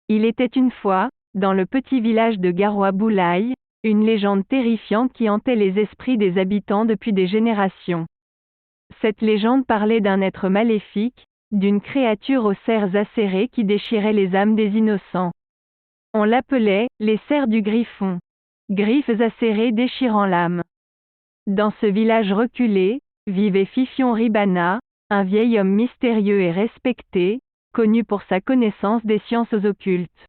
Il était une fois, dans le petit village de Garoua-Boulaye, une légende terrifiante qui hantait les esprits des habitants depuis des générations. Cette légende parlait d'un être maléfique, d'une créature aux serres acérées qui déchirait les âmes des innocents. On l'appelait « les serres du Griffon », griffes acérées déchirant l'âme. Dans ce village reculé, vivait Fifion Ribana, un vieil homme mystérieux et respecté, connu pour sa connaissance des sciences occultes.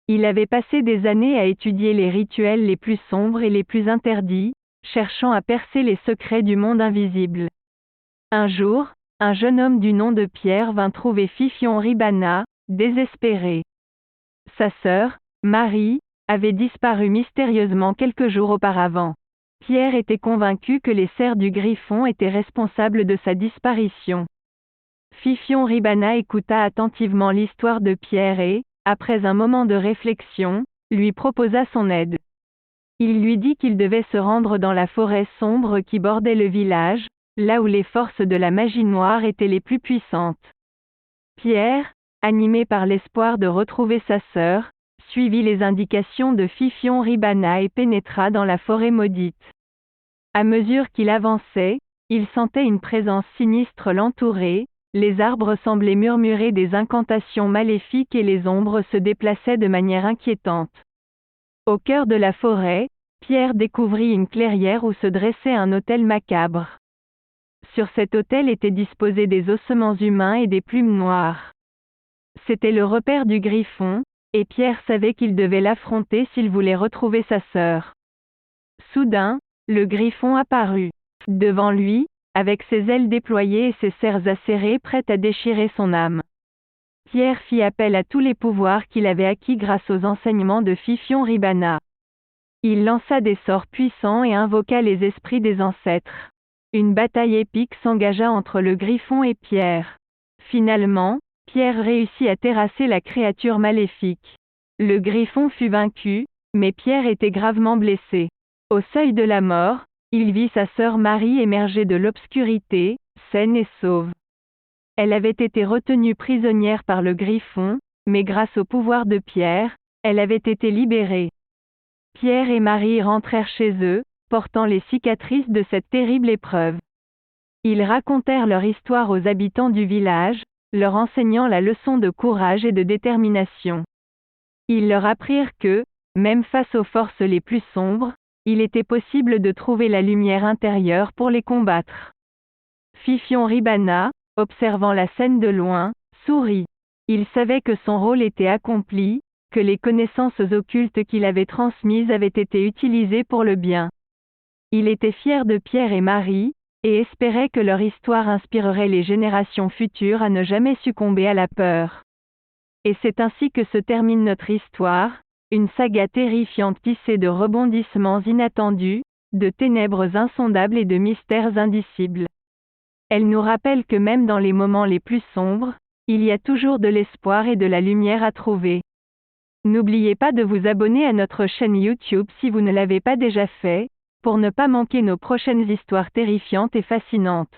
Il avait passé des années à étudier les rituels les plus sombres et les plus interdits, cherchant à percer les secrets du monde invisible. Un jour, un jeune homme du nom de Pierre vint trouver Fifion Ribana, désespéré. Sa sœur, Marie, avait disparu mystérieusement quelques jours auparavant. Pierre était convaincu que les serres du Griffon étaient responsables de sa disparition. Fifion Ribana écouta attentivement l'histoire de Pierre et, après un moment de réflexion, lui proposa son aide. Il lui dit qu'il devait se rendre dans la forêt sombre qui bordait le village, là où les forces de la magie noire étaient les plus puissantes. Pierre, animé par l'espoir de retrouver sa sœur, suivit les indications de Fifion Ribana et pénétra dans la forêt maudite. À mesure qu'il avançait, il sentait une présence sinistre l'entourer, les arbres semblaient murmurer des incantations maléfiques et les ombres se déplaçaient de manière inquiétante. Au cœur de la forêt, Pierre découvrit une clairière où se dressait un autel macabre. Sur cet autel étaient disposés des ossements humains et des plumes noires. C'était le repère du Griffon, et Pierre savait qu'il devait l'affronter s'il voulait retrouver sa sœur. Soudain, le Griffon apparut. Devant lui, avec ses ailes déployées et ses serres acérées prêtes à déchirer son âme. Pierre fit appel à tous les pouvoirs qu'il avait acquis grâce aux enseignements de Fifion Ribana. Il lança des sorts puissants et invoqua les esprits des ancêtres. Une bataille épique s'engagea entre le Griffon et Pierre. Finalement, Pierre réussit à terrasser la créature maléfique. Le Griffon fut vaincu, mais Pierre était gravement blessé. Au seuil de la mort, il vit sa sœur Marie émerger de l'obscurité, saine et sauve. Elle avait été retenue prisonnière par le Griffon, mais grâce au pouvoir de Pierre, elle avait été libérée. Pierre et Marie rentrèrent chez eux, portant les cicatrices de cette terrible épreuve. Ils racontèrent leur histoire aux habitants du village, leur enseignant la leçon de courage et de détermination. Ils leur apprirent que, même face aux forces les plus sombres, il était possible de trouver la lumière intérieure pour les combattre. Fifion Ribana, observant la scène de loin, sourit. Il savait que son rôle était accompli, que les connaissances occultes qu'il avait transmises avaient été utilisées pour le bien. Il était fier de Pierre et Marie, et espérait que leur histoire inspirerait les générations futures à ne jamais succomber à la peur. Et c'est ainsi que se termine notre histoire, une saga terrifiante tissée de rebondissements inattendus, de ténèbres insondables et de mystères indicibles. Elle nous rappelle que même dans les moments les plus sombres, il y a toujours de l'espoir et de la lumière à trouver. N'oubliez pas de vous abonner à notre chaîne YouTube si vous ne l'avez pas déjà fait, pour ne pas manquer nos prochaines histoires terrifiantes et fascinantes.